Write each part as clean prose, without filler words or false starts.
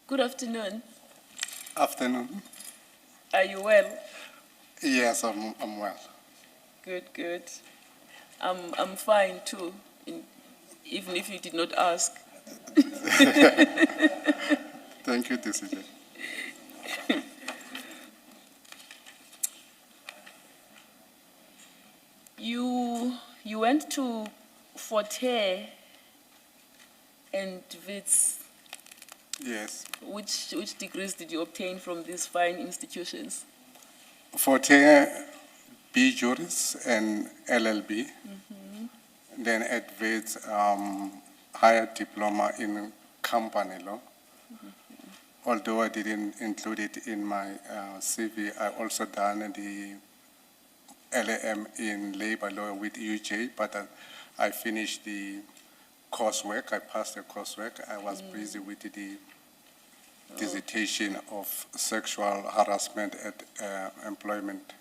Good afternoon. Afternoon. Are you well? Yes, I'm well. Good, good. I'm fine too, even if you did not ask. Thank you, DCJ. You went to Forte and Wits. Yes. Which degrees did you obtain from these fine institutions? Forte, B Juris and LLB. Then at WITS, higher diploma in company law. Although I didn't include it in my CV, I also done the LAM in labor law with UJ, but I finished the coursework. I passed the coursework. I was busy with the dissertation of sexual harassment at employment,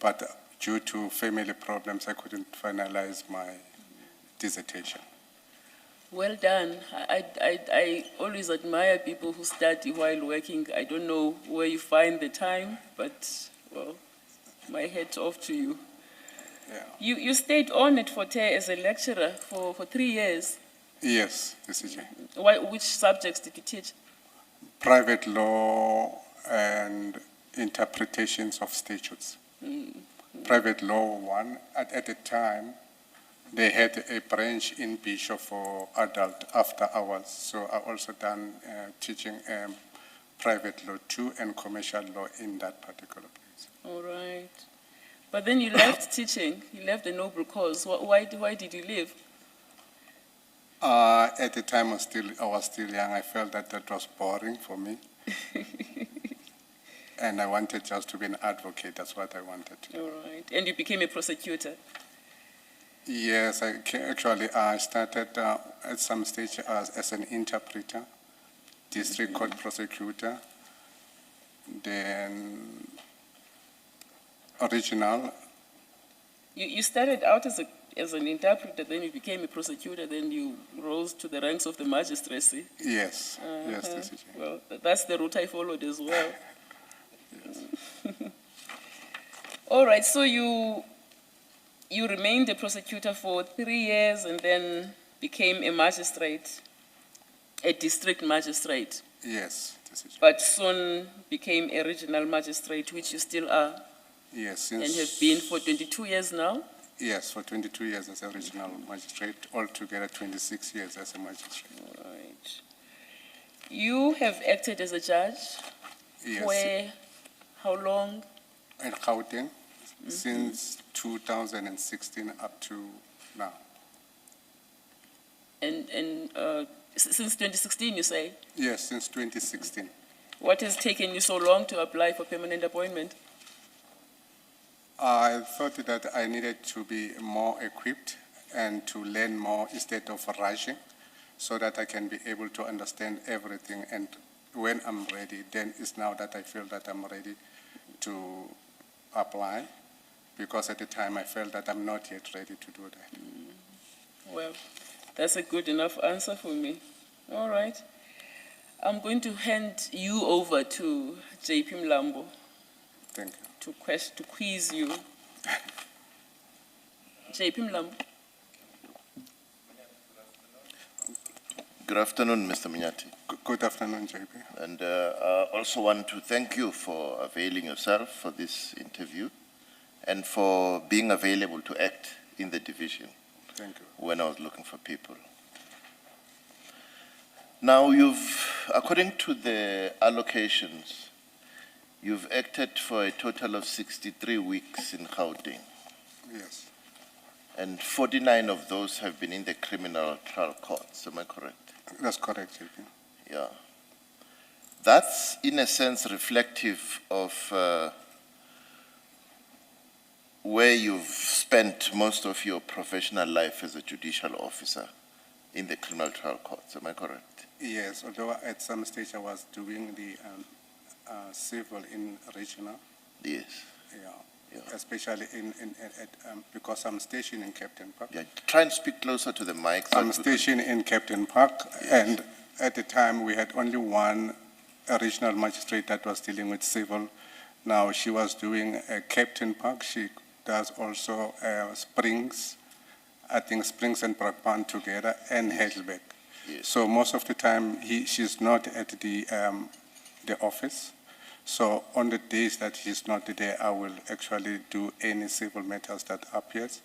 but due to family problems, I couldn't finalize my dissertation. Well done. I always admire people who study while working. I don't know where you find the time, but, well, my hat's off to you. Yeah. You stayed on at Forte as a lecturer for 3 years. Yes, DCJ. Which subjects did you teach? Private law and interpretations of statutes. Private law one, at the time, they had a branch in Bishop for adult after hours. So I also done teaching private law 2 and commercial law in that particular place. All right. But then you left teaching. You left the noble cause. Why did you leave? At the time, I was still young. I felt that was boring for me. And I wanted just to be an advocate. That's what I wanted to do. All right. And you became a prosecutor? Yes, I started at some stage as an interpreter, district court prosecutor, then original. You started out as an interpreter, then you became a prosecutor, then you rose to the ranks of the magistracy. Yes, yes, DCJ. Well, that's the route I followed as well. Yes. All right, so you remained a prosecutor for 3 years and then became a magistrate, a district magistrate. Yes, DCJ. But soon became a regional magistrate, which you still are. Yes, And have been for 22 years now? Yes, for 22 years as a regional magistrate, altogether 26 years as a magistrate. All right. You have acted as a judge? Yes. Where, how long? In Gauteng, since 2016 up to now. And since 2016, you say? Yes, since 2016. What has taken you so long to apply for permanent appointment? I thought that I needed to be more equipped and to learn more instead of rushing so that I can be able to understand everything. And when I'm ready, then it's now that I feel that I'm ready to apply, because at the time I felt that I'm not yet ready to do that. Well, that's a good enough answer for me. All right. I'm going to hand you over to JP Mlambo. Thank you. To quiz you. JP Mlambo. Good afternoon, Mr. Manyathi. Good afternoon, JP. And I also want to thank you for availing yourself for this interview and for being available to act in the division. Thank you. When I was looking for people. Now according to the allocations, you've acted for a total of 63 weeks in Gauteng. Yes. And 49 of those have been in the criminal trial courts, am I correct? That's correct, JP. Yeah. That's, in a sense, reflective of where you've spent most of your professional life as a judicial officer in the criminal trial courts, am I correct? Yes, although at some stage I was doing the civil in regional. Yes. Yeah. Yeah. Especially because I'm stationed in Captain Park. Yeah. Try and speak closer to the mic. I'm stationed in Captain Park, and at the time we had only one a regional magistrate that was dealing with civil. Now she was doing Captain Park. She does also Springs, I think Springs and Brakpan together, and Heidelberg. Yes. So most of the time she's not at the office. So on the days that she's not there, I will actually do any civil matters that appears.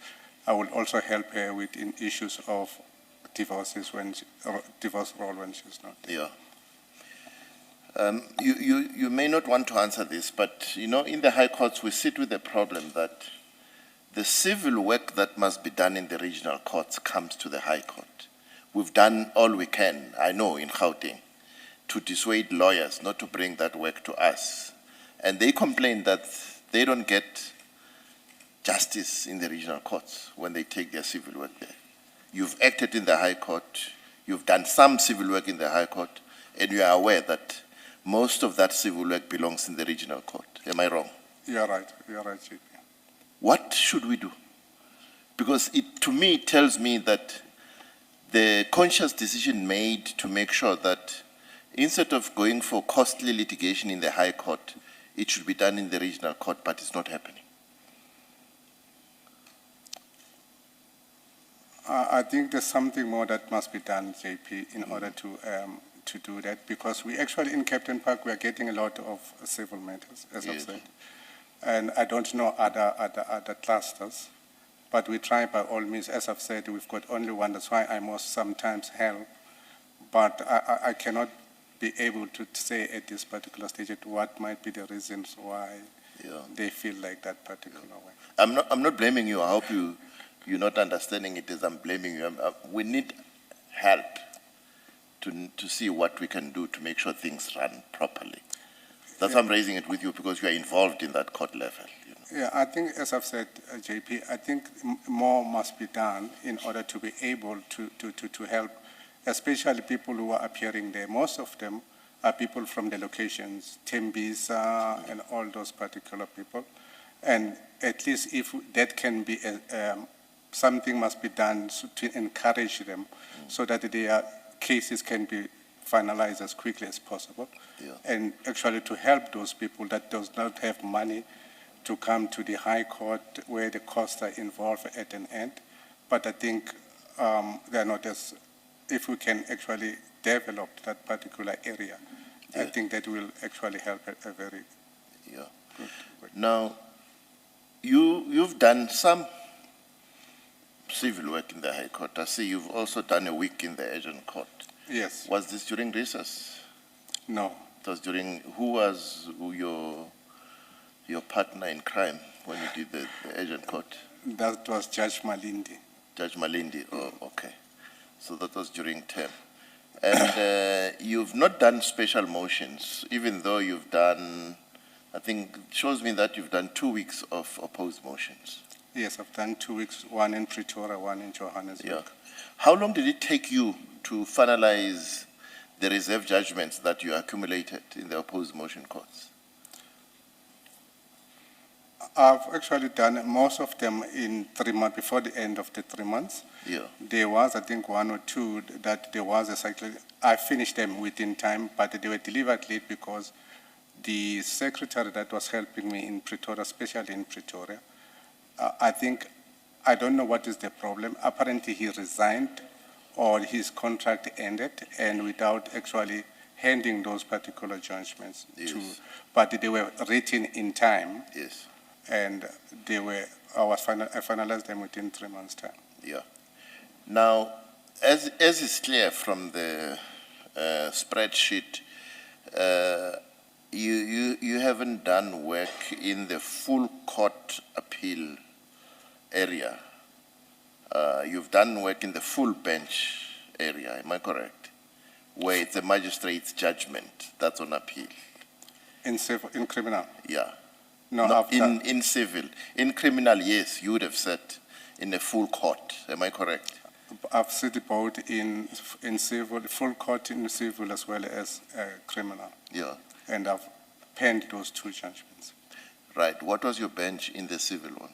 I will also help her with in issues of divorces divorce role when she's not there. Yeah. You may not want to answer this, but you know, in the high courts, we sit with the problem that the civil work that must be done in the regional courts comes to the high court. We've done all we can, I know, in Gauteng, to dissuade lawyers not to bring that work to us. And they complain that they don't get justice in the regional courts when they take their civil work there. You've acted in the High Court, you've done some civil work in the High Court, and you are aware that most of that civil work belongs in the regional court. Am I wrong? You're right, JP. What should we do? Because to me, it tells me that the conscious decision made to make sure that instead of going for costly litigation in the High Court, it should be done in the regional court, but it's not happening. I think there's something more that must be done, JP, in order to do that, because we actually, in Captain Park, we are getting a lot of civil matters, as I've said. And I don't know other clusters, but we try by all means. As I've said, we've got only one. That's why I must sometimes help, but I cannot be able to say at this particular stage what might be the reasons why they feel like that particular way. I'm not blaming you. I hope you're not understanding it as I'm blaming you. We need help to see what we can do to make sure things run properly. That's why I'm raising it with you, because you are involved in that court level. You know. Yeah, I think, as I've said, JP, I think more must be done in order to be able to help, especially people who are appearing there. Most of them are people from the locations, Tembisa and all those particular people. And at least if that can be something must be done to encourage them so that their cases can be finalized as quickly as possible. Yeah. And actually to help those people that does not have money to come to the High Court where the costs are involved at an end. But I think they're not as, if we can actually develop that particular area, I think that will actually help a very good. Now, you've done some civil work in the High Court. I see you've also done a week in the Agent Court. Yes. Was this during recess? No. It was during, who was your partner in crime when you did the Agent Court? That was Judge Malindi. Judge Malindi, oh, okay. So that was during term. And you've not done special motions, even though you've done, I think, it shows me that you've done 2 weeks of opposed motions. Yes, I've done 2 weeks, one in Pretoria, one in Johannesburg. Yeah. How long did it take you to finalize the reserve judgments that you accumulated in the opposed motion courts? I've actually done most of them in 3 months, before the end of the 3 months. Yeah. There was, I think, 1 or 2 that there was a cycle. I finished them within time, but they were delivered late because the secretary that was helping me in Pretoria, especially in Pretoria, I don't know what is the problem. Apparently he resigned or his contract ended, and without actually handing those particular judgments but they were written in time. Yes. And I finalized them within 3 months' time. Yeah. Now, as is clear from the spreadsheet, you haven't done work in the full court appeal area. You've done work in the full bench area, am I correct? Where it's a magistrate's judgment that's on appeal. In civil, in criminal? Yeah. No, in civil. In criminal, yes, you would have said in a full court. Am I correct? I've sat both in civil, full court in civil as well as criminal. Yeah. And I've penned those 2 judgments. Right. What was your bench in the civil one?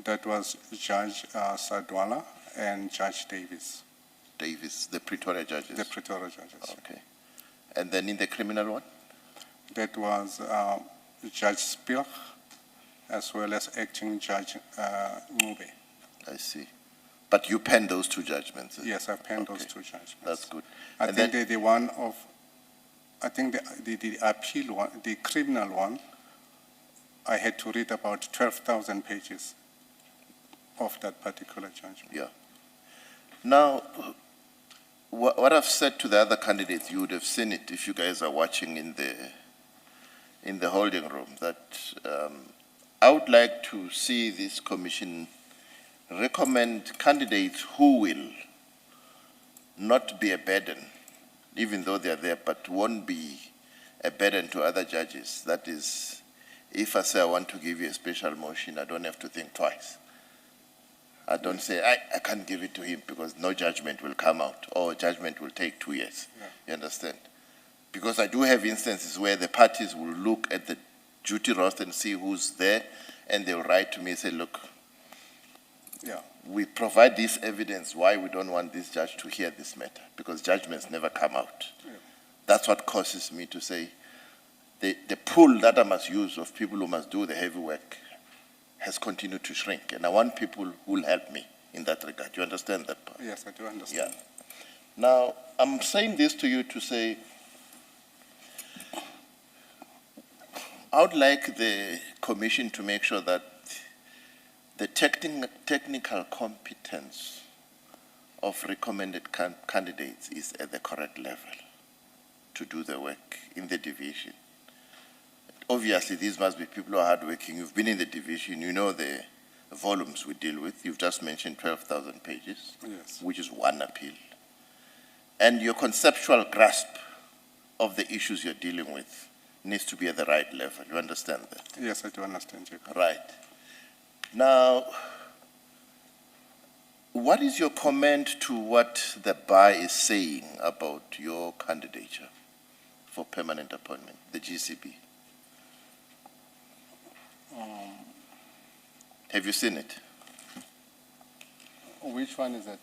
That was Judge Sadwala and Judge Davis. Davis, the Pretoria judges? The Pretoria judges. Okay. And then in the criminal one? That was Judge Spilch, as well as acting Judge Ngube. I see. But you penned those two judgments? Yes, I've penned those Okay. two judgments. That's good. I And think then- the one of, I think the appeal one, the criminal one, I had to read about 12,000 pages of that particular judgment. Yeah. Now, what I've said to the other candidates, you would have seen it if you guys are watching in the holding room, that I would like to see this commission recommend candidates who will not be a burden, even though they are there, but won't be a burden to other judges. That is, if I say I want to give you a special motion, I don't have to think twice. I don't say, I can't give it to him because no judgment will come out, or judgment will take 2 years. Yeah. You understand? Because I do have instances where the parties will look at the duty roster and see who's there, and they'll write to me and say, look, Yeah. we provide this evidence why we don't want this judge to hear this matter, because judgments never come out. Yeah. That's what causes me to say the pool that I must use of people who must do the heavy work has continued to shrink, and I want people who will help me in that regard. You understand that part? Yes, I do understand. Yeah. Now, I'm saying this to you to say, I would like the commission to make sure that the technical competence of recommended candidates is at the correct level to do the work in the division. Obviously, these must be people who are hardworking. You've been in the division, you know the volumes we deal with. You've just mentioned 12,000 pages, Yes. which is one appeal. And your conceptual grasp of the issues you're dealing with needs to be at the right level. You understand that? Yes, I do understand, Jacob. Right. Now, what is your comment to what the bar is saying about your candidature for permanent appointment, the GCB? Have you seen it? Which one is it?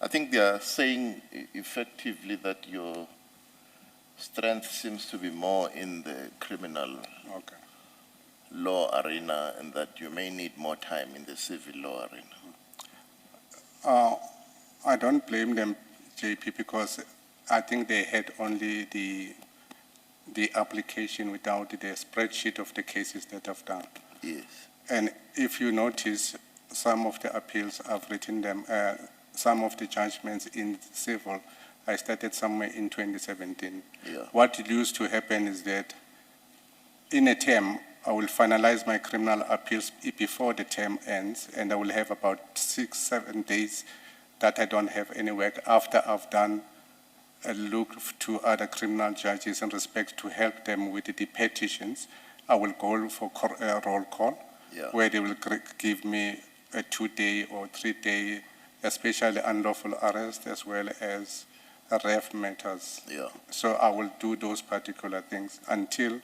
I think they are saying effectively that your strength seems to be more in the criminal Okay. law arena, and that you may need more time in the civil law arena. I don't blame them, JP, because I think they had only the application without the spreadsheet of the cases that I've done. Yes. And if you notice, some of the appeals, I've written them, some of the judgments in civil, I started somewhere in 2017. Yeah. What used to happen is that in a term, I will finalize my criminal appeals before the term ends, and I will have about 6-7 days that I don't have any work after I've done a look to other criminal judges in respect to help them with the petitions. I will go for a roll call, Yeah. where they will give me a 2-day or 3-day, especially unlawful arrest, as well as ref matters. Yeah. So I will do those particular things until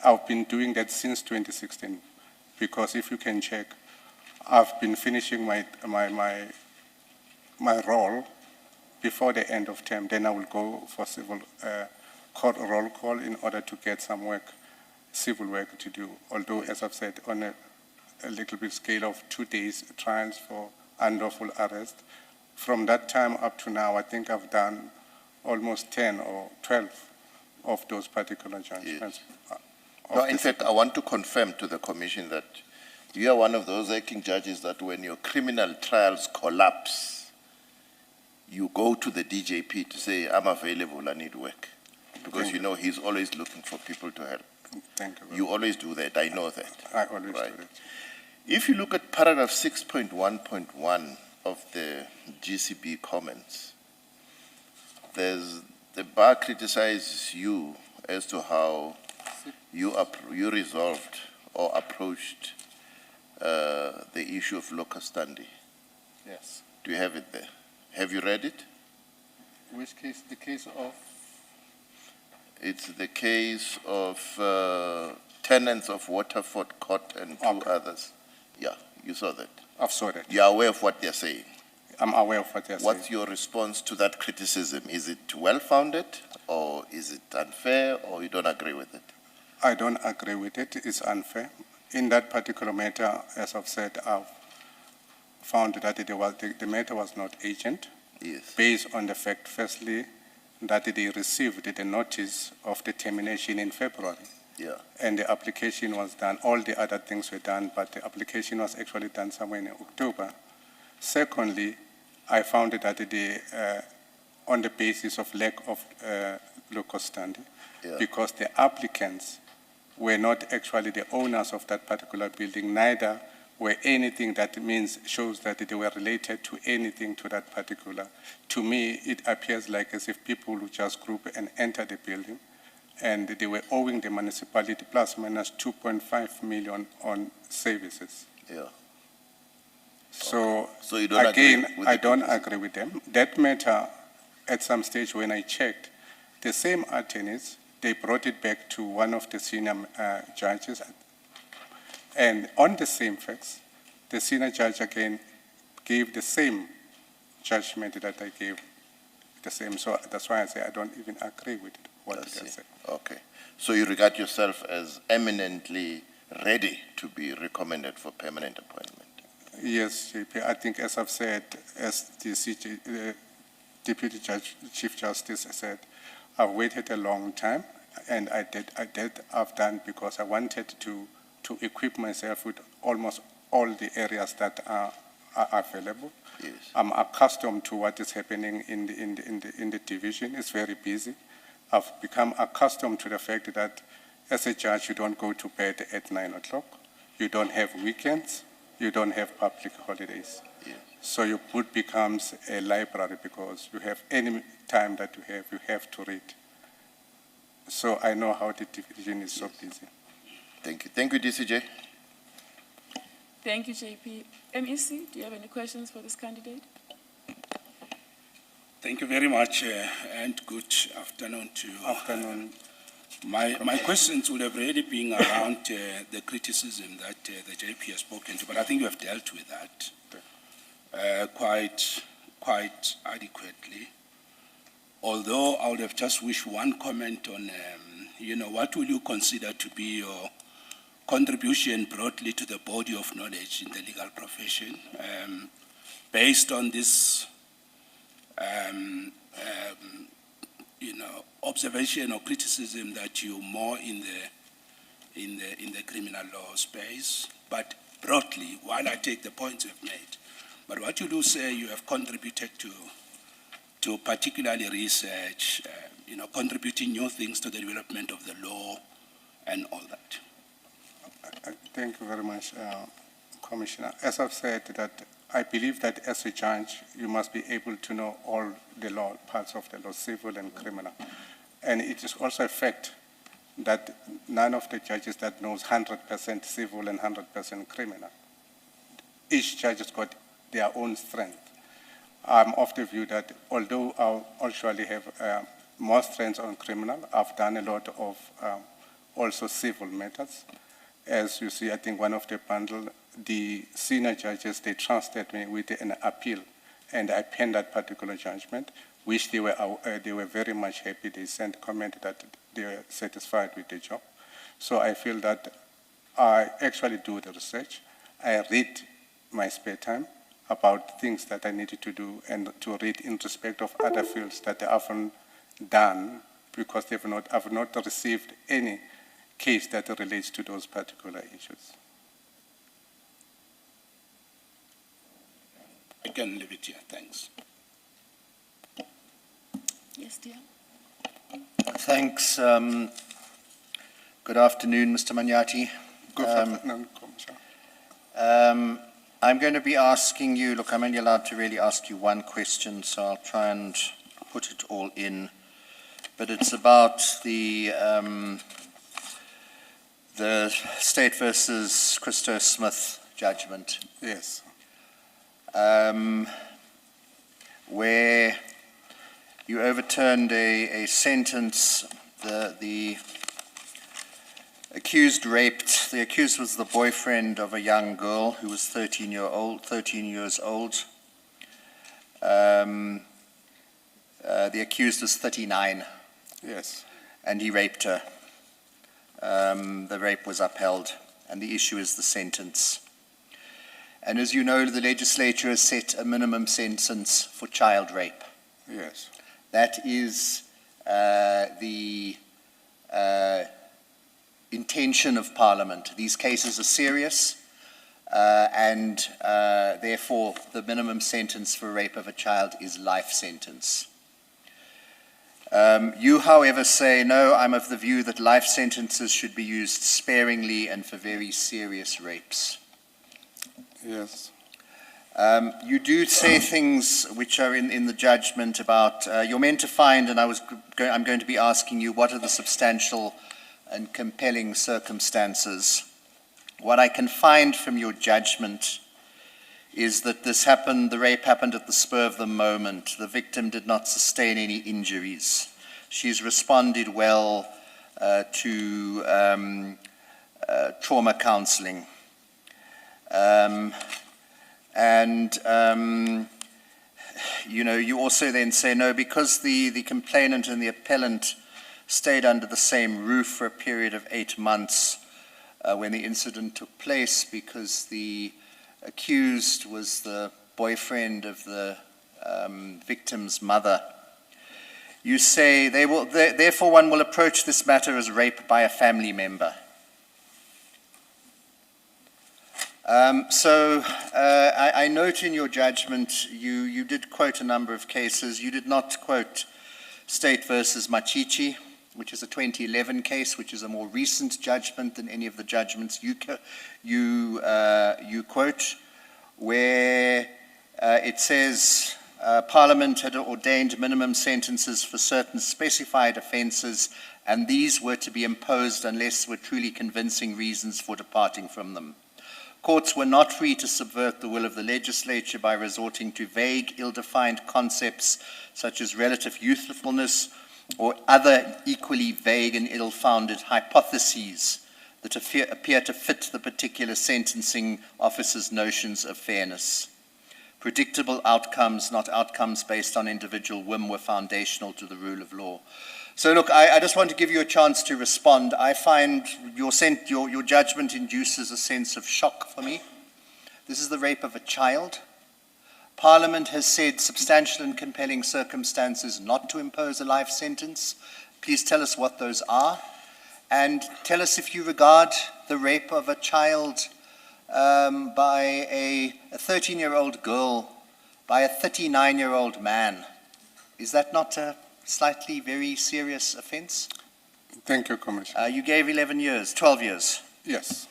I've been doing that since 2016, because if you can check, I've been finishing my role before the end of term. Then I will go for civil court roll call in order to get some work, civil work to do. Although, as I've said, on a little bit scale of 2 days trials for unlawful arrest. From that time up to now, I think I've done almost 10 or 12 of those particular judgments. No, in fact, I want to confirm to the commission that you are one of those acting judges that when your criminal trials collapse, you go to the DJP to say, I'm available, I need work. Because you know he's always looking for people to help. Thank you. You always do that, I know that. I always Right. do that. If you look at paragraph 6.1.1 of the GCB comments, the bar criticizes you as to how you resolved or approached the issue of locus standi. Yes. Do you have it there? Have you read it? Which case? The case of? It's the case of tenants of Waterford Court and two Okay. others. Yeah, you saw that. I've saw that. You're aware of what they're saying. I'm aware of what they're saying. What's your response to that criticism? Is it well-founded, or is it unfair, or you don't agree with it? I don't agree with it. It's unfair. In that particular matter, as I've said, I've found that the matter was not urgent, Yes. based on the fact, firstly, that they received the notice of the termination in February, Yeah. and the application was done. All the other things were done, but the application was actually done somewhere in October. Secondly, I found that on the basis of lack of local standing, Yeah. because the applicants were not actually the owners of that particular building, neither were anything that shows that they were related to anything to that particular. To me, it appears like as if people would just group and enter the building, and they were owing the municipality plus minus 2.5 million on services. Yeah. So, So you don't agree again, with I the don't criticism? agree with them. That matter, at some stage when I checked, the same attorneys, they brought it back to one of the senior judges, and on the same facts, the senior judge again gave the same judgment that I gave, the same. So that's why I say I don't even agree with what I they see. say. Okay. So you regard yourself as eminently ready to be recommended for permanent appointment? Yes, JP. I think, as I've said, as the Deputy Chief Justice said, I've waited a long time, and I've done because I wanted to equip myself with almost all the areas that are available. Yes. I'm accustomed to what is happening in the division. It's very busy. I've become accustomed to the fact that as a judge, you don't go to bed at 9 o'clock. You don't have weekends. You don't have public holidays. Yes. So your book becomes a library because you have any time that you have to read. So I know how the division is so busy. Thank you. Thank you, DCJ. Thank you, JP. MEC, do you have any questions for this candidate? Thank you very much, and good afternoon to you. Afternoon. My questions would have really been around the criticism that the JP has spoken to, but I think you have dealt with that quite adequately. Although I would have just wished one comment on, what will you consider to be your contribution broadly to the body of knowledge in the legal profession, based on this observation or criticism that you're more in the criminal law space, but broadly, while I take the points you've made, but what you do say you have contributed to particularly research, contributing new things to the development of the law and all that. Thank you very much, Commissioner. As I've said, that I believe that as a judge, you must be able to know all the law, parts of the law, civil and criminal. And it is also a fact that none of the judges that knows 100% civil and 100% criminal. Each judge has got their own strength. I'm of the view that although I actually have more strengths on criminal, I've done a lot of also civil matters. As you see, I think one of the bundle, the senior judges, they trusted me with an appeal, and I penned that particular judgment, which they were very much happy. They sent a comment that they were satisfied with the job. So I feel that I actually do the research. I read my spare time about things that I needed to do and to read in respect of other fields that I haven't done because I've not received any case that relates to those particular issues. I can leave it here. Thanks. Yes, dear. Thanks. Good afternoon, Mr. Manyathi. Good afternoon, Commissioner. I'm going to be asking you, look, I'm only allowed to really ask you one question, so I'll try and put it all in. But it's about the State versus Christo Smith judgment. Yes. Where you overturned a sentence, a Accused raped. The accused was the boyfriend of a young girl who was 13 years old. The accused was 39. Yes. And he raped her. The rape was upheld, and the issue is the sentence. And as you know, the legislature has set a minimum sentence for child rape. Yes. That is the intention of Parliament. These cases are serious, and therefore the minimum sentence for rape of a child is life sentence. You, however, say, no, I'm of the view that life sentences should be used sparingly and for very serious rapes. Yes. You do say things which are in the judgment about, you're meant to find, and I'm going to be asking you, what are the substantial and compelling circumstances? What I can find from your judgment is that the rape happened at the spur of the moment. The victim did not sustain any injuries. She's responded well to trauma counseling. You also then say, no, because the complainant and the appellant stayed under the same roof for a period of 8 months when the incident took place, because the accused was the boyfriend of the victim's mother. You say, therefore one will approach this matter as rape by a family member. I note in your judgment you did quote a number of cases. You did not quote State versus Manyathi, which is a 2011 case, which is a more recent judgment than any of the judgments you quote, where it says Parliament had ordained minimum sentences for certain specified offences, and these were to be imposed unless were truly convincing reasons for departing from them. Courts were not free to subvert the will of the legislature by resorting to vague, ill-defined concepts such as relative youthfulness or other equally vague and ill-founded hypotheses that appear to fit the particular sentencing officer's notions of fairness. Predictable outcomes, not outcomes based on individual whim, were foundational to the rule of law. So look, I just want to give you a chance to respond. I find your judgment induces a sense of shock for me. This is the rape of a child. Parliament has said substantial and compelling circumstances not to impose a life sentence. Please tell us what those are. And tell us if you regard the rape of a child by a 13-year-old girl, by a 39-year-old man. Is that not a slightly very serious offence? Thank you, Commissioner. You gave 12 years. Yes.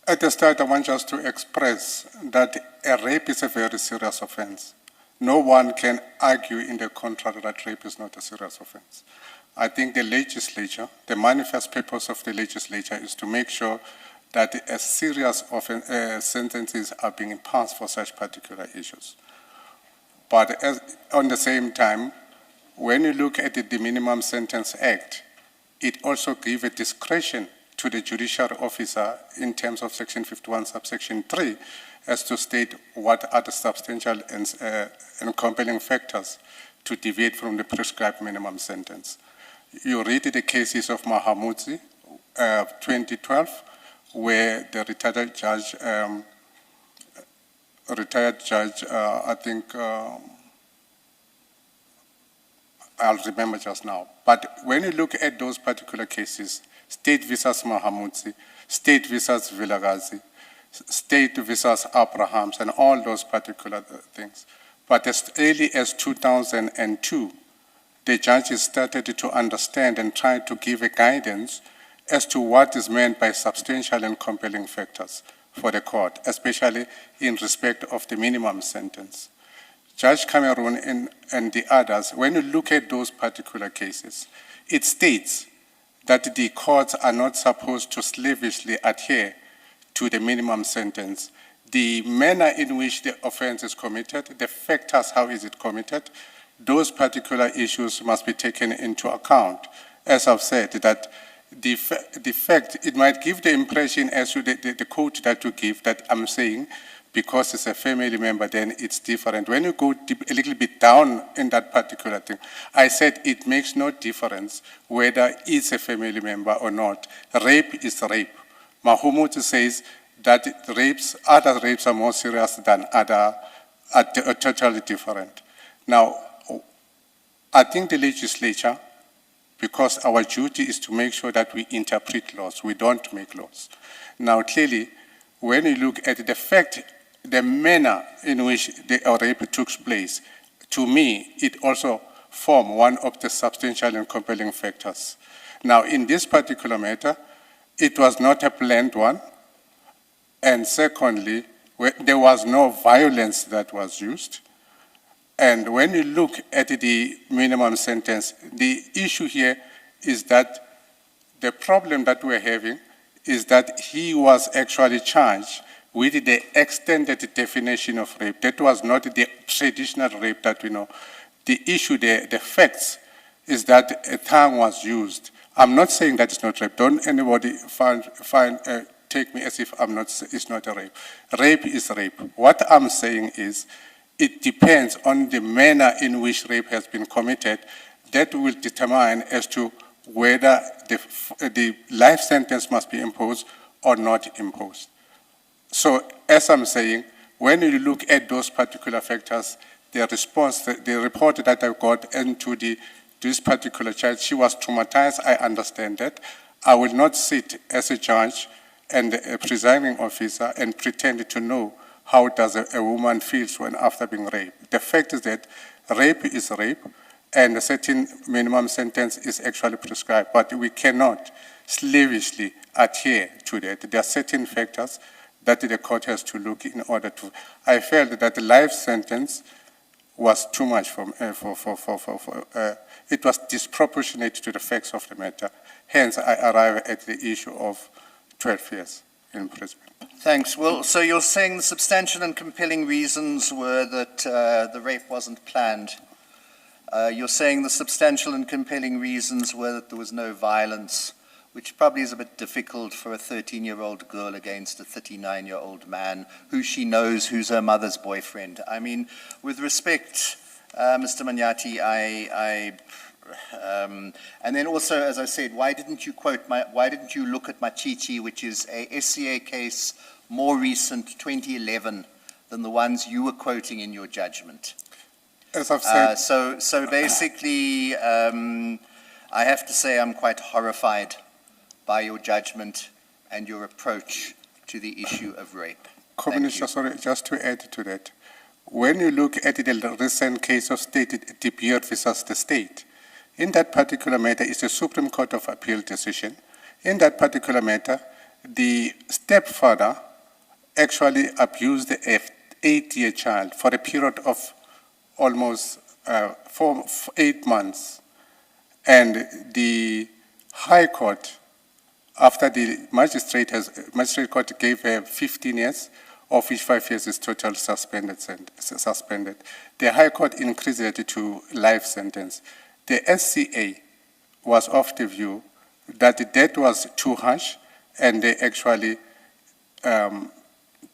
At the start, I want just to express that a rape is a very serious offence. No one can argue in the contrary that rape is not a serious offence. I think the legislature, the manifest purpose of the legislature is to make sure that a serious sentences are being passed for such particular issues. But on the same time, when you look at the Minimum Sentence Act, it also gives a discretion to the judicial officer in terms of Section 51, subsection 3, as to state what are the substantial and compelling factors to deviate from the prescribed minimum sentence. You read the cases of Manyathi, 2012, where the retired judge, I think, I'll remember just now. But when you look at those particular cases, State versus Manyathi, State versus Vilagazi, State versus Abrahams, and all those particular things. But as early as 2002, the judges started to understand and try to give a guidance as to what is meant by substantial and compelling factors for the court, especially in respect of the minimum sentence. Judge Cameron and the others, when you look at those particular cases, it states that the courts are not supposed to slavishly adhere to the minimum sentence. The manner in which the offense is committed, the factors, how is it committed, those particular issues must be taken into account. As I've said, that the fact, it might give the impression as to the quote that you give that I'm saying, because it's a family member, then it's different. When you go deep, a little bit down in that particular thing, I said it makes no difference whether it's a family member or not. Rape is rape. Mahmoud says that other rapes are more serious than other, are totally different. Now, I think the legislature, because our duty is to make sure that we interpret laws, we don't make laws. Now, clearly, when you look at the fact, the manner in which the rape took place, to me, it also formed one of the substantial and compelling factors. Now, in this particular matter, it was not a planned one, and secondly, there was no violence that was used. And when you look at the minimum sentence, the issue here is that the problem that we're having is that he was actually charged with the extended definition of rape. That was not the traditional rape that we know. The issue there, the facts, is that a tongue was used. I'm not saying that it's not rape. Don't anybody take me as if it's not a rape. Rape is rape. What I'm saying is, it depends on the manner in which rape has been committed. That will determine as to whether the life sentence must be imposed or not imposed. So, as I'm saying, when you look at those particular factors, the response, the report that I got into this particular child, she was traumatized, I understand that. I will not sit as a judge and a presiding officer and pretend to know how does a woman feel when after being raped. The fact is that rape is rape, and a certain minimum sentence is actually prescribed, but we cannot slavishly adhere to that. There are certain factors that the court has to look in order to. I felt that the life sentence was too much it was disproportionate to the facts of the matter. Hence, I arrived at the issue of 12 years imprisonment. Thanks. Well, so you're saying the substantial and compelling reasons were that the rape wasn't planned. You're saying the substantial and compelling reasons were that there was no violence, which probably is a bit difficult for a 13-year-old girl against a 39-year-old man who she knows who's her mother's boyfriend. I mean, with respect, Mr. Manyathi, and then also, as I said, why didn't you look at Machichi, which is a SCA case more recent, 2011, than the ones you were quoting in your judgment? As I've said, so basically, I have to say I'm quite horrified by your judgment and your approach to the issue of rape. Commissioner, sorry, just to add to that, when you look at the recent case of State De Beer versus the state, in that particular matter, it's a Supreme Court of Appeal decision. In that particular matter, the stepfather actually abused the 8-year child for a period of almost 8 months. And the High Court, after the magistrate court gave her 15 years, of which 5 years is total suspended. The High Court increased it to life sentence. The SCA was of the view that the death was too harsh, and they actually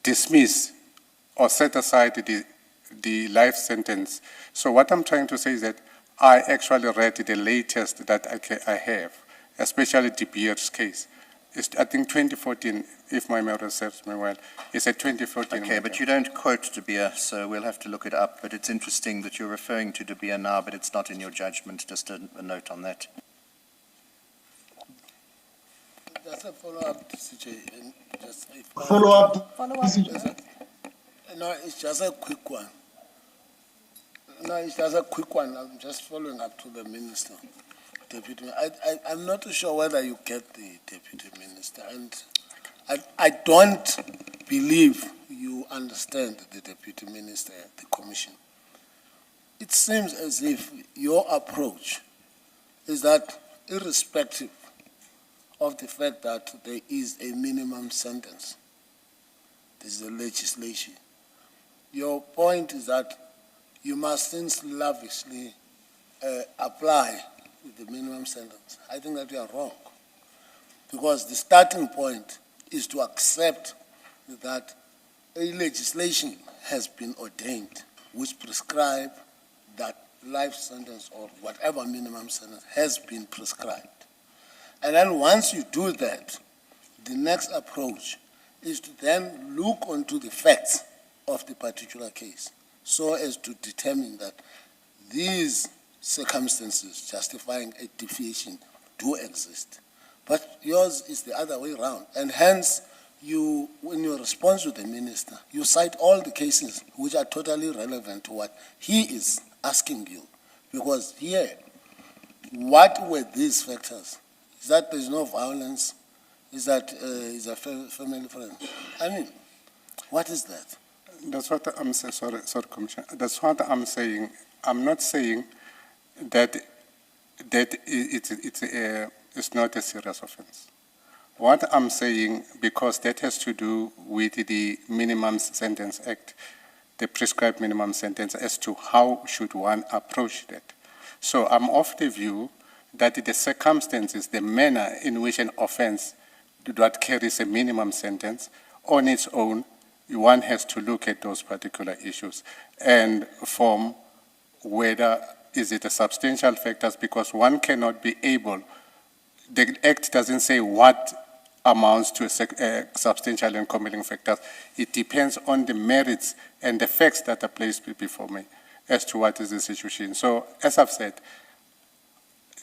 dismissed or set aside the life sentence. So what I'm trying to say is that I actually read the latest that I have, especially De Beer's case. It's, I think 2014, if my memory serves me well, it's a 2014. Okay, but you don't quote De Beer, so we'll have to look it up. But it's interesting that you're referring to De Beer now, but it's not in your judgment. Just a note on that. Just a follow-up, CJ. Follow-up. No, it's just a quick one. I'm just following up to the minister. Deputy, I'm not too sure whether you get the Deputy Minister, and I don't believe you understand the Deputy Minister, the Commission. It seems as if your approach is that irrespective of the fact that there is a minimum sentence, this is a legislation, your point is that you must lavishly apply the minimum sentence. I think that you are wrong. because the starting point is to accept that a legislation has been ordained which prescribe that life sentence or whatever minimum sentence has been prescribed. And then once you do that, the next approach is to then look onto the facts of the particular case so as to determine that these circumstances justifying a deviation do exist. But yours is the other way around. And hence, you, in your response to the minister, you cite all the cases which are totally relevant to what he is asking you. Because here, what were these factors? Is that there's no violence? Is that is a family friend? I mean, what is that? That's what I'm saying. Sorry, Commissioner. That's what I'm saying. I'm not saying that it's not a serious offense. What I'm saying, because that has to do with the Minimum Sentence Act, the prescribed minimum sentence, as to how should one approach that. So I'm of the view that the circumstances, the manner in which an offense that carries a minimum sentence on its own, one has to look at those particular issues and form whether is it a substantial factors, because one cannot be able, the Act doesn't say what amounts to a substantial and compelling factors. It depends on the merits and the facts that are placed before me as to what is the situation. So, as I've said,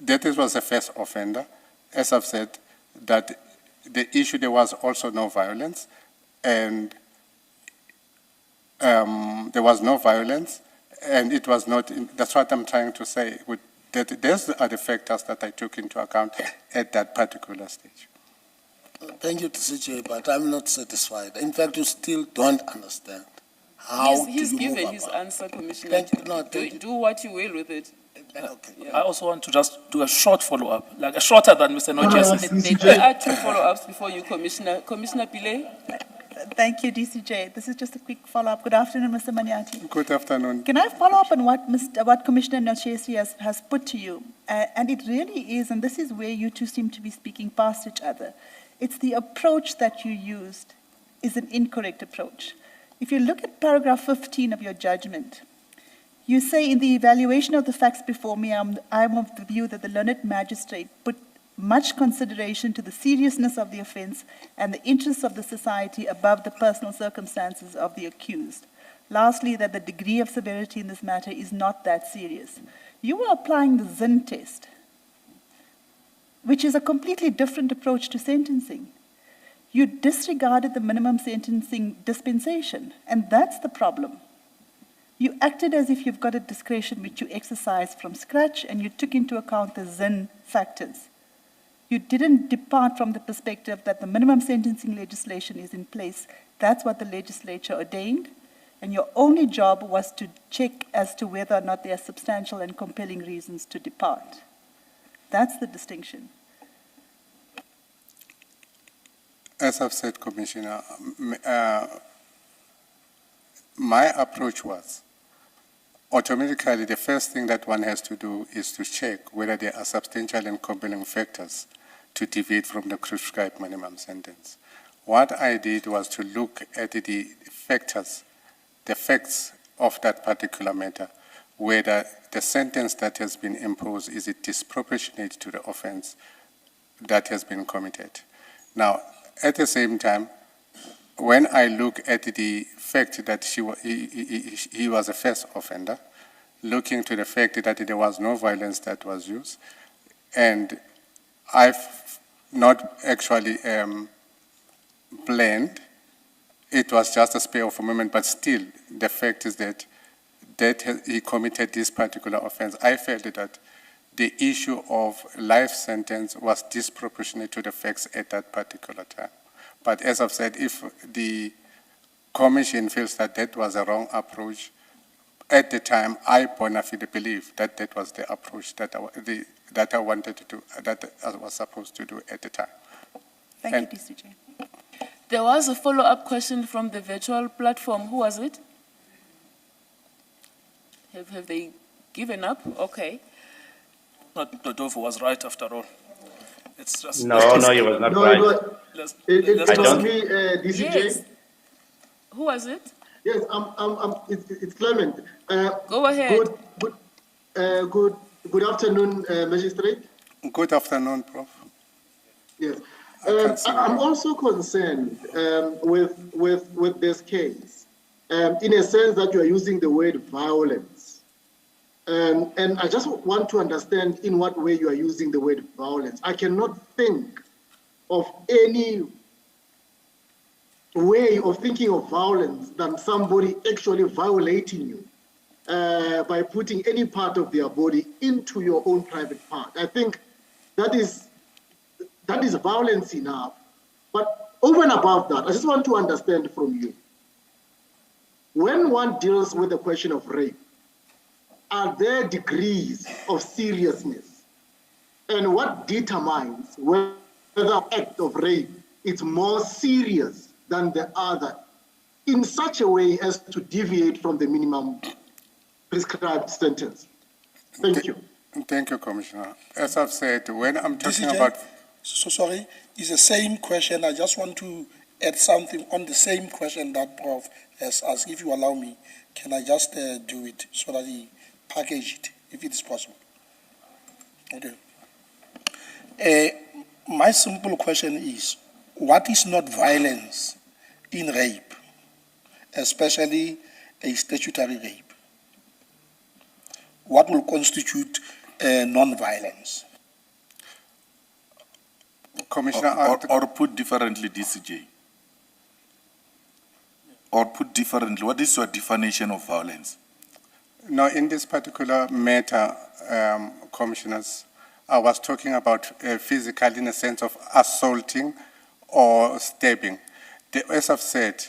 that was a first offender. As I've said, that the issue, there was also no violence, and there was no violence, and it was not, that's what I'm trying to say, that those are the factors that I took into account at that particular stage. Thank you, TCJ, but I'm not satisfied. In fact, you still don't understand how He's do you given move his about. answer, Commissioner. Thank you. No, thank you. Do what you will with it. Okay. Yeah. I also want to just do a short follow-up, like a shorter than Mr. Noches. There are two follow-ups before you, Commissioner. Commissioner Pillay? Thank you, DCJ. This is just a quick follow-up. Good afternoon, Mr. Manyathi. Good afternoon. Can I follow up on what Commissioner Nochesi has put to you? And it really is, and this is where you two seem to be speaking past each other. It's the approach that you used is an incorrect approach. If you look at paragraph 15 of your judgment, you say, in the evaluation of the facts before me, I'm of the view that the learned magistrate put much consideration to the seriousness of the offense and the interests of the society above the personal circumstances of the accused. Lastly, that the degree of severity in this matter is not that serious. You were applying the Zinn test, which is a completely different approach to sentencing. You disregarded the minimum sentencing dispensation, and that's the problem. You acted as if you've got a discretion which you exercised from scratch, and you took into account the Zinn factors. You didn't depart from the perspective that the minimum sentencing legislation is in place. That's what the legislature ordained, and your only job was to check as to whether or not there are substantial and compelling reasons to depart. That's the distinction. As I've said, Commissioner, my approach was automatically the first thing that one has to do is to check whether there are substantial and compelling factors to deviate from the prescribed minimum sentence. What I did was to look at the factors, the facts of that particular matter, whether the sentence that has been imposed, is it disproportionate to the offense that has been committed. Now, at the same time, when I look at the fact that he was a first offender, looking to the fact that there was no violence that was used, and I've not actually planned, it was just a spur of a moment, but still the fact is that he committed this particular offense. I felt that the issue of life sentence was disproportionate to the facts at that particular time. But as I've said, if the Commission feels that that was a wrong approach, at the time, I bona fide believe that that was the approach that I wanted to do, that I was supposed to do at the time. Thank you, DCJ. There was a follow-up question from the virtual platform. Who was it? Have they given up? Okay. Dodova was right after all. Let's just. No, he was not No, right. Let's, it let's I was don't- me, DCJ. Yes. Who was it? Yes, it's Clement. Go ahead. Good afternoon, Magistrate. Good afternoon, Prof. Yes. I can see I'm you. also concerned with this case, in a sense that you are using the word violence. And I just want to understand in what way you are using the word violence. I cannot think of any way of thinking of violence than somebody actually violating you by putting any part of their body into your own private part. I think that is violence enough. But over and above that, I just want to understand from you, when one deals with the question of rape, are there degrees of seriousness? And what determines whether an act of rape is more serious than the other in such a way as to deviate from the minimum prescribed sentence? Thank you. Thank you, Commissioner. As I've said, when I'm talking DCJ, about... So sorry, it's the same question. I just want to add something on the same question that Prof has asked. If you allow me, can I just do it so that he package it, if it is possible? Okay. My simple question is, what is not violence in rape, especially a statutory rape? What will constitute non-violence? Commissioner, Or put differently, DCJ. Or put differently, what is your definition of violence? no, in this particular matter, Commissioners, I was talking about physical in a sense of assaulting or stabbing. As I've said,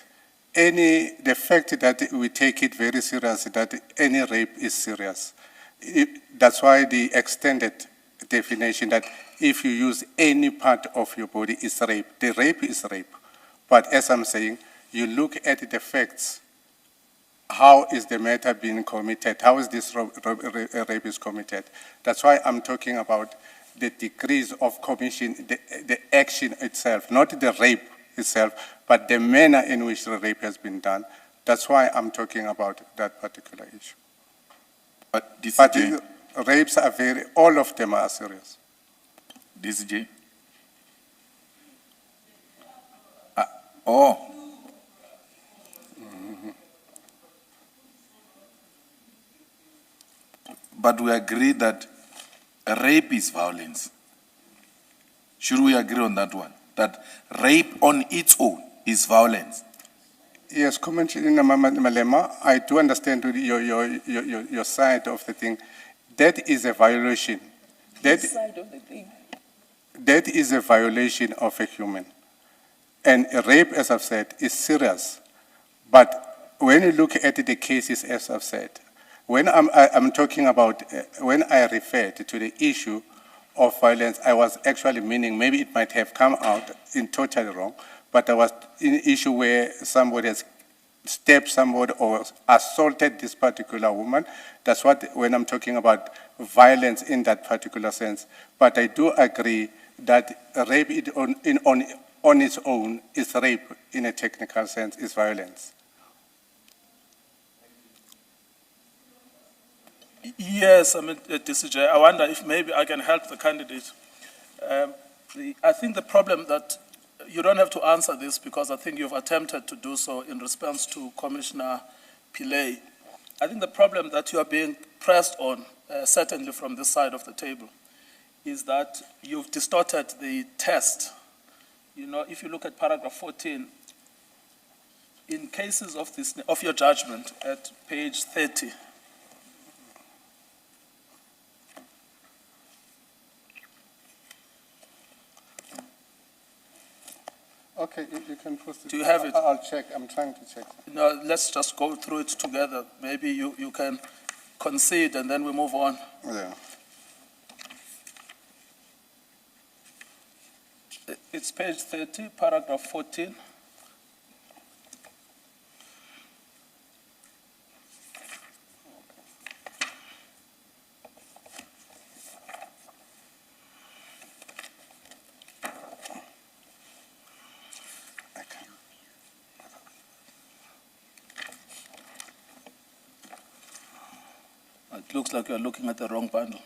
the fact that we take it very seriously, that any rape is serious. That's why the extended definition that if you use any part of your body is rape. The rape is rape. But as I'm saying, you look at the facts. How is the matter being committed? How is this rape is committed? That's why I'm talking about the degrees of commission, the action itself, not the rape itself, but the manner in which the rape has been done. That's why I'm talking about that particular issue. But DCJ, Rapes are all of them are serious. DCJ. But we agree that rape is violence. Should we agree on that one? That rape on its own is violence? Yes, Commissioner Malema, I do understand your side of the thing. That is a violation. Side of the thing. That is a violation of a human. And rape, as I've said, is serious. But when you look at the cases, as I've said, when I'm talking about, when I referred to the issue of violence, I was actually meaning maybe it might have come out in totally wrong, but there was an issue where somebody has stabbed somebody or assaulted this particular woman. That's what, when I'm talking about violence in that particular sense. But I do agree that rape on its own is rape in a technical sense, is violence. Yes, I mean, DCJ, I wonder if maybe I can help the candidate. I think the problem that you don't have to answer this because I think you've attempted to do so in response to Commissioner Pillay. I think the problem that you are being pressed on, certainly from this side of the table, is that you've distorted the test. You know, if you look at paragraph 14, in cases of your judgment at page 30, Okay, you can post it. Do you have it? I'll check. I'm trying to check. no, let's just go through it together. Maybe you can concede and then we move on. Yeah. It's page 30, paragraph 14. it looks like you're looking at the wrong bundle.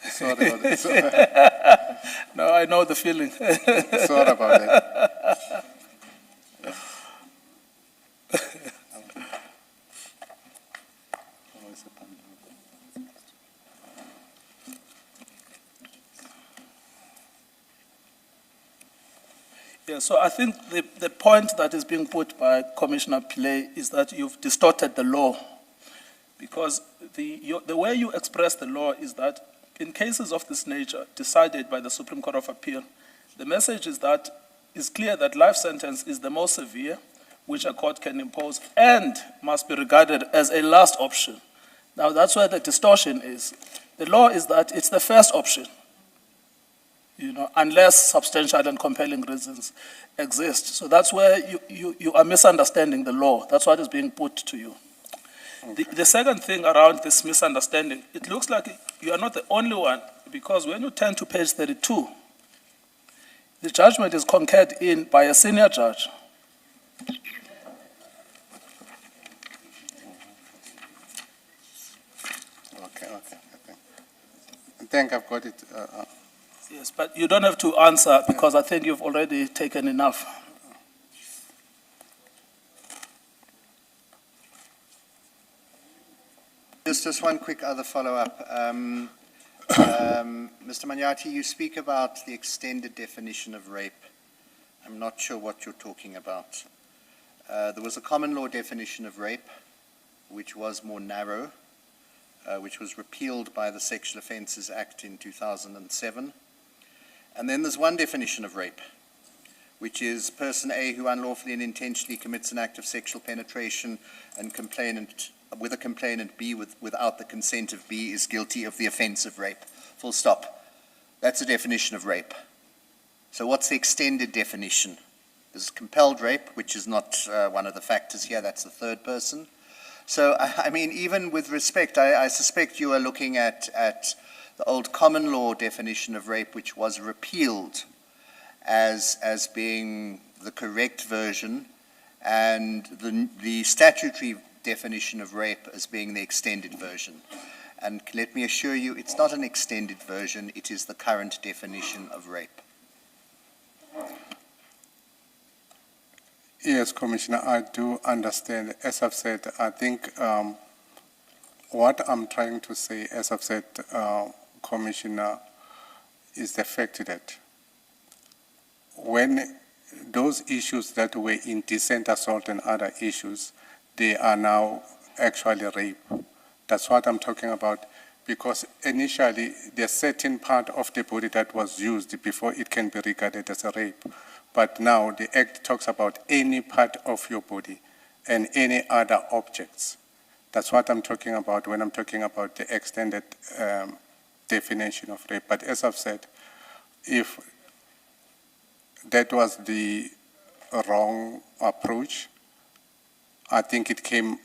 Sorry about that. No, I know the feeling. Sorry about that. Yeah, so I think the point that is being put by Commissioner Pillay is that you've distorted the law. Because the way you express the law is that in cases of this nature decided by the Supreme Court of Appeal, the message is that it's clear that life sentence is the most severe which a court can impose and must be regarded as a last option. Now that's where the distortion is. The law is that it's the first option, unless substantial and compelling reasons exist. So that's where you are misunderstanding the law. That's what is being put to you. Okay. The second thing around this misunderstanding, it looks like you are not the only one, because when you turn to page 32, the judgment is concurred in by a senior judge. Okay. I think I've got it. Yes, but you don't have to answer because I think you've already taken enough. Just one quick other follow-up. Mr. Manyathi, you speak about the extended definition of rape. I'm not sure what you're talking about. There was a common law definition of rape, which was more narrow, which was repealed by the Sexual Offences Act in 2007. And then there's one definition of rape, which is person A who unlawfully and intentionally commits an act of sexual penetration and with a complainant B without the consent of B is guilty of the offence of rape. Full stop. That's a definition of rape. So what's the extended definition? There's compelled rape, which is not one of the factors here. That's the third person. So, I mean, even with respect, I suspect you are looking at the old common law definition of rape, which was repealed as being the correct version, and the statutory definition of rape as being the extended version. And let me assure you, it's not an extended version, it is the current definition of rape. Yes, Commissioner, I do understand. As I've said, I think what I'm trying to say, as I've said, Commissioner, is the fact that when those issues that were indecent assault and other issues, they are now actually rape. That's what I'm talking about, because initially there's certain part of the body that was used before it can be regarded as a rape. But now the Act talks about any part of your body and any other objects. That's what I'm talking about when I'm talking about the extended definition of rape. But as I've said, if that was the wrong approach, I think it came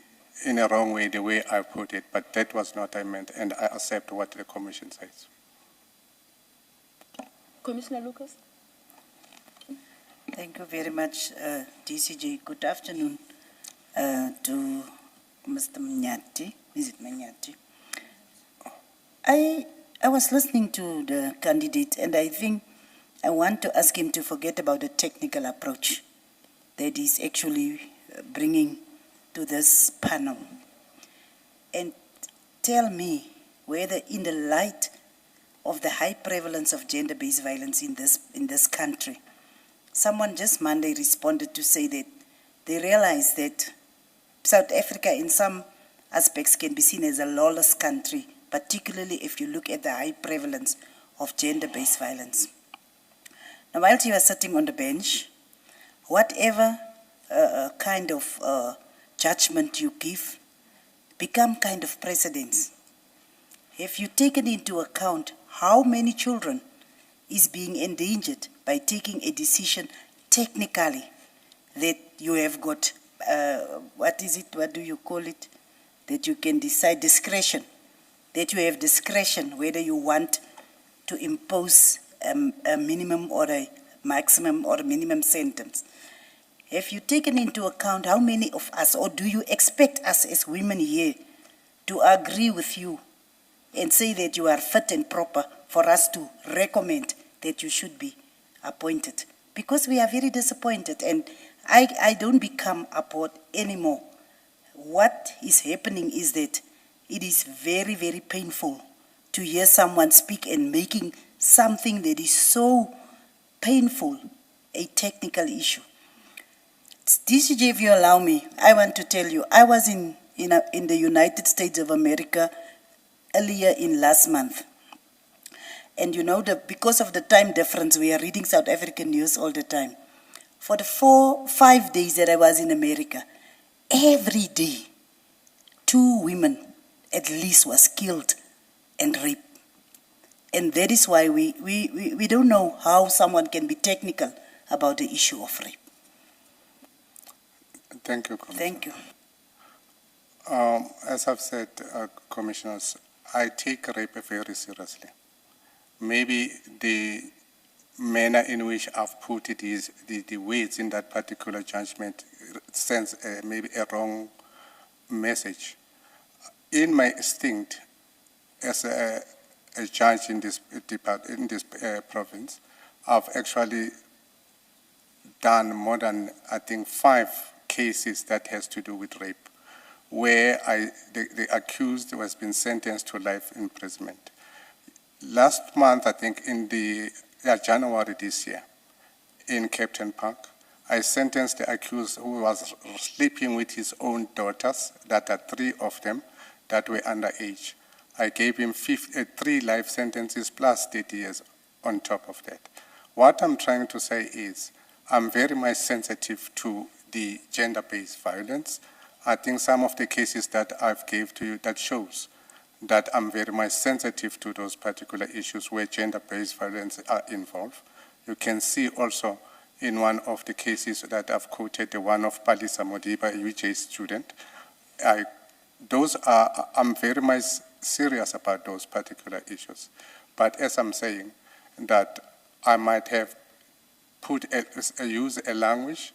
in a wrong way, the way I put it, but that was not what I meant, and I accept what the Commission says. Commissioner Lucas? Thank you very much, DCJ. Good afternoon to Mr. Manyathi. Is it Manyathi? I was listening to the candidate, and I think I want to ask him to forget about the technical approach that he's actually bringing to this panel, and tell me whether, in the light of the high prevalence of gender-based violence in this country, someone just Monday responded to say that they realize that South Africa in some aspects can be seen as a lawless country, particularly if you look at the high prevalence of gender-based violence. Now, while you are sitting on the bench, whatever kind of judgment you give become kind of precedents. Have you taken into account how many children is being endangered by taking a decision technically that you have got, what do you call it, that you can decide discretion, that you have discretion whether you want to impose a minimum or a maximum or a minimum sentence. Have you taken into account how many of us, or do you expect us as women here to agree with you and say that you are fit and proper for us to recommend that you should be appointed. Because we are very disappointed, and I don't become a board anymore. What is happening is that it is very, very painful to hear someone speak and making something that is so painful a technical issue. DCJ, if you allow me, I want to tell you, I was in the United States of America earlier in last month. And you know, because of the time difference, we are reading South African news all the time. For the 5 days that I was in America, every day, 2 women at least was killed and raped. And that is why we don't know how someone can be technical about the issue of rape. Thank you, Commissioner. Thank you. As I've said, Commissioners, I take rape very seriously. Maybe the manner in which I've put it is the weights in that particular judgment sends maybe a wrong message. In my instinct as a judge in this province, I've actually done more than, I think, 5 cases that has to do with rape, where the accused has been sentenced to life imprisonment. Last month, I think in January this year, in Captain Park, I sentenced the accused who was sleeping with his own daughters, that are 3 of them, that were underage. I gave him 3 life sentences plus 30 years on top of that. What I'm trying to say is, I'm very much sensitive to the gender-based violence. I think some of the cases that I've gave to you, that shows that I'm very much sensitive to those particular issues where gender-based violence are involved. You can see also in one of the cases that I've quoted, the one of Palisa Modiba, a UJ student. I'm very much serious about those particular issues. But as I'm saying, that I might have use a language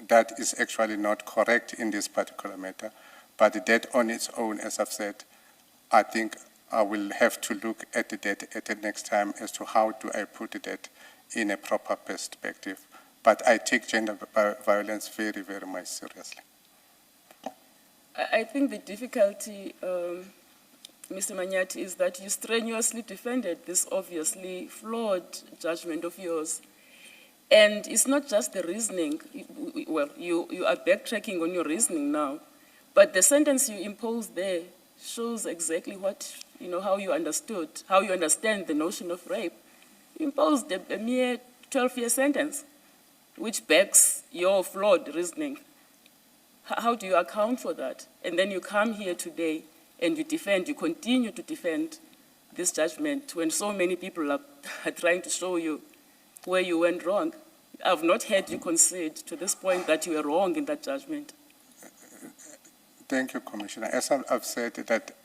that is actually not correct in this particular matter, but that on its own, as I've said, I think I will have to look at that at the next time as to how do I put that in a proper perspective. But I take gender violence very, very much seriously. I think the difficulty, Mr. Manyathi, is that you strenuously defended this obviously flawed judgment of yours. And it's not just the reasoning. Well, you are backtracking on your reasoning now. But the sentence you imposed there shows exactly what, how you understand the notion of rape. You imposed a mere 12-year sentence, which backs your flawed reasoning. How do you account for that? And then you come here today and you continue to defend this judgment when so many people are trying to show you where you went wrong. I've not heard you concede to this point that you were wrong in that judgment. Thank you, Commissioner. As I've said, that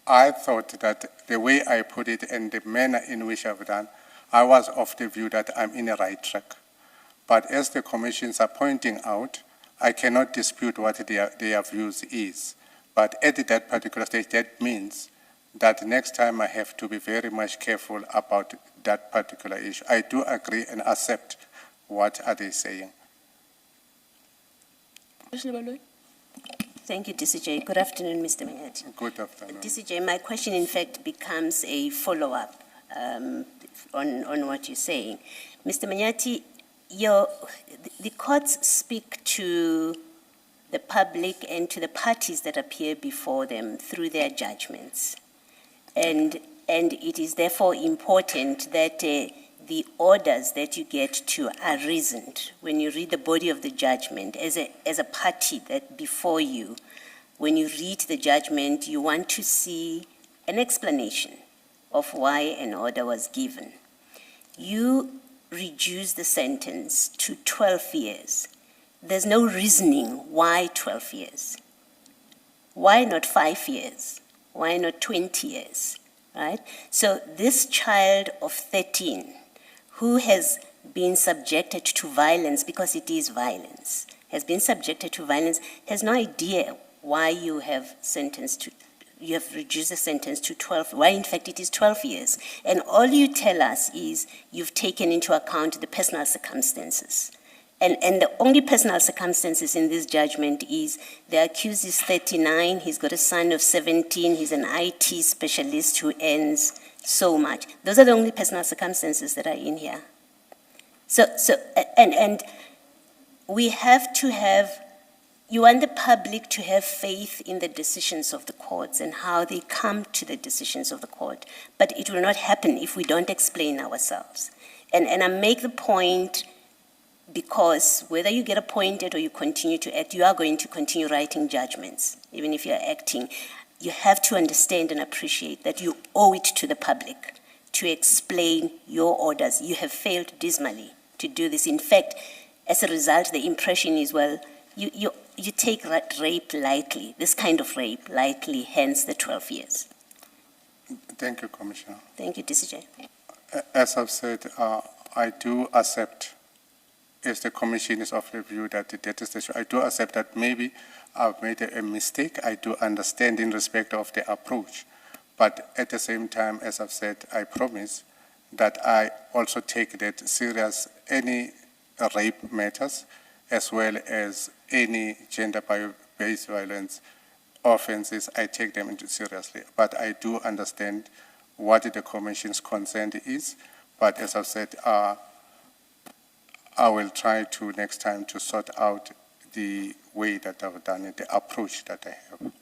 I thought that the way I put it and the manner in which I've done, I was of the view that I'm in a right track. But as the commissions are pointing out, I cannot dispute what their views is. But at that particular stage, that means that next time I have to be very much careful about that particular issue. I do agree and accept what are they saying. Commissioner Baloyi? Thank you, DCJ. Good afternoon, Mr. Manyathi. Good afternoon. DCJ, my question, in fact, becomes a follow-up on what you're saying. Mr. Manyathi, the courts speak to the public and to the parties that appear before them through their judgments. And it is therefore important that the orders that you get to are reasoned. When you read the body of the judgment, as a party that before you, when you read the judgment, you want to see an explanation of why an order was given. You reduce the sentence to 12 years. There's no reasoning why 12 years. Why not 5 years? Why not 20 years, right? So this child of 13 who has been subjected to violence, because it is violence, has been subjected to violence, has no idea why you have sentenced to, you have reduced the sentence to 12, why in fact it is 12 years. And all you tell us is you've taken into account the personal circumstances. And the only personal circumstances in this judgment is the accused is 39, he's got a son of 17, he's an IT specialist who earns so much. Those are the only personal circumstances that are in here. And we have to have, you want the public to have faith in the decisions of the courts and how they come to the decisions of the court. But it will not happen if we don't explain ourselves. And I make the point because whether you get appointed or you continue to act, you are going to continue writing judgments, even if you're acting. You have to understand and appreciate that you owe it to the public to explain your orders. You have failed dismally to do this. In fact, as a result, the impression is, well, you take rape lightly, this kind of rape lightly, hence the 12 years. Thank you, Commissioner. Thank you, DCJ. As I've said, I do accept, as the Commission is of the view that the detestation, I do accept that maybe I've made a mistake. I do understand in respect of the approach. But at the same time, as I've said, I promise that I also take that serious, any rape matters, as well as any gender-based violence offenses, I take them into seriously. But I do understand what the Commission's concern is. But as I've said, I will try to next time to sort out the way that I've done it, the approach that I have.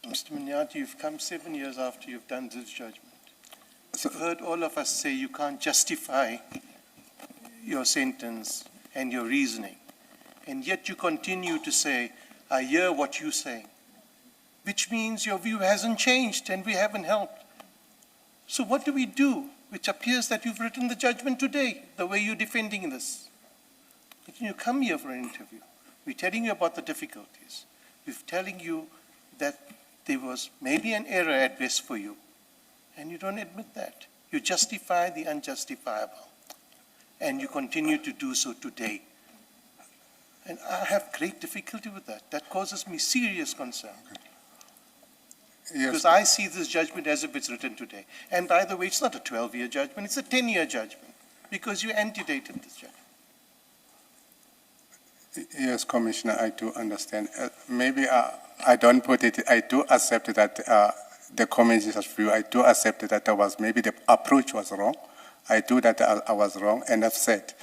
Mr. Manyathi, you've come 7 years after you've done this judgment. You've heard all of us say you can't justify your sentence and your reasoning. And yet you continue to say, I hear what you're saying, which means your view hasn't changed and we haven't helped. So what do we do? Which appears that you've written the judgment today, the way you're defending this. But you come here for an interview. We're telling you about the difficulties. We're telling you that there was maybe an error at best for you. And you don't admit that. You justify the unjustifiable. And you continue to do so today. And I have great difficulty with that. That causes me serious concern. Yes. Because I see this judgment as if it's written today. And by the way, it's not a 12-year judgment, it's a 10-year judgment. Because you antedated this judgment. Yes, Commissioner, I do understand. Maybe I don't put it, I do accept that the Commissioner's view, I do accept that there was, maybe the approach was wrong. I do that I was wrong, and I've said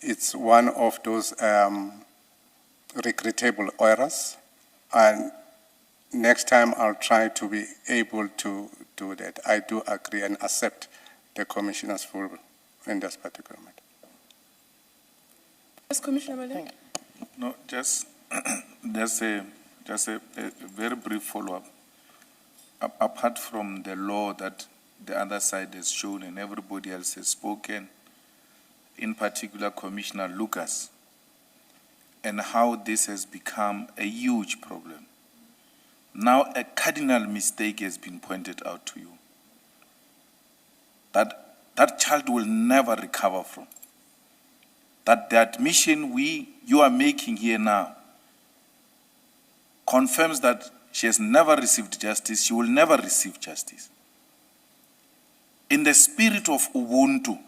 it's one of those regrettable errors, and next time I'll try to be able to do that. I do agree and accept the Commissioner's view in this particular matter. Yes, Commissioner Malek. No, just a very brief follow-up. Apart from the law that the other side has shown and everybody else has spoken, in particular Commissioner Lucas, and how this has become a huge problem. Now a cardinal mistake has been pointed out to you that child will never recover from. That the admission you are making here now confirms that she has never received justice, she will never receive justice. In the spirit of Ubuntu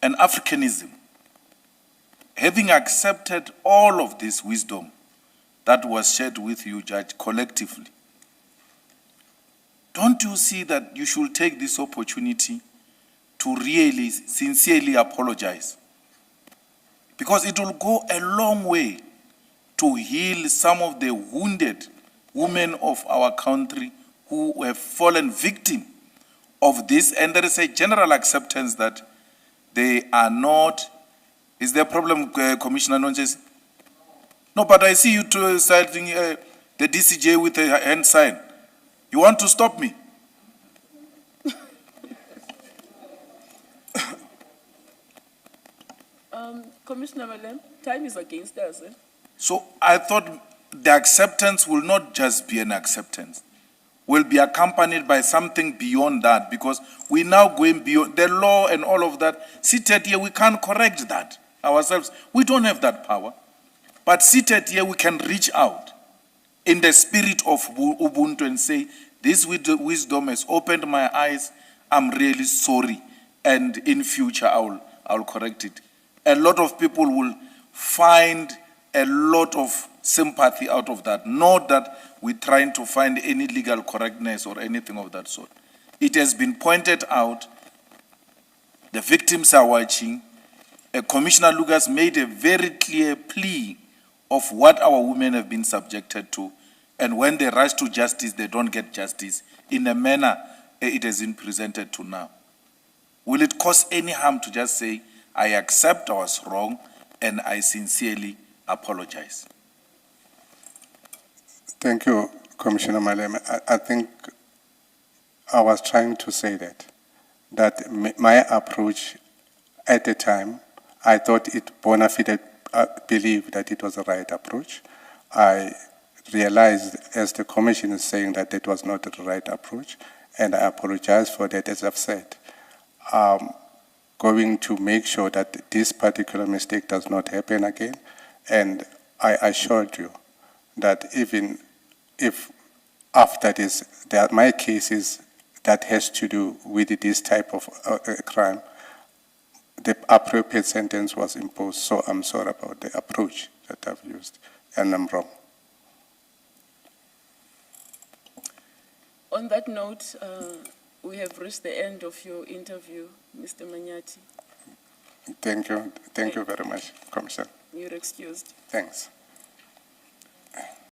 and Africanism, having accepted all of this wisdom that was shared with you, Judge, collectively, don't you see that you should take this opportunity to really, sincerely apologize? Because it will go a long way to heal some of the wounded women of our country who have fallen victim of this, and there is a general acceptance that they are not. Is there a problem, Commissioner Nonjes? No, but I see you two citing the DCJ with a hand sign. You want to stop me? Commissioner Malem, time is against us. So I thought the acceptance will not just be an acceptance, will be accompanied by something beyond that, because we're now going beyond the law and all of that. Seated here, we can't correct that. ourselves. We don't have that power. But seated here, we can reach out in the spirit of Ubuntu and say, this wisdom has opened my eyes. I'm really sorry. And in future, I'll correct it. A lot of people will find a lot of sympathy out of that. Not that we're trying to find any legal correctness or anything of that sort. It has been pointed out. The victims are watching. Commissioner Lucas made a very clear plea of what our women have been subjected to. And when they rush to justice, they don't get justice in the manner it has been presented to now. Will it cause any harm to just say, I accept I was wrong and I sincerely apologize? Thank you, Commissioner Malema. I think I was trying to say that my approach at the time, I thought it bona fide, believed that it was the right approach. I realized, as the Commission is saying, that it was not the right approach, and I apologize for that, as I've said. Going to make sure that this particular mistake does not happen again, and I assured you that even if after this, there my cases that has to do with this type of crime, the appropriate sentence was imposed, so I'm sorry about the approach that I've used, and I'm wrong. On that note, we have reached the end of your interview, Mr. Manyathi. Thank you. Thank you very much, Commissioner. You're excused. Thanks.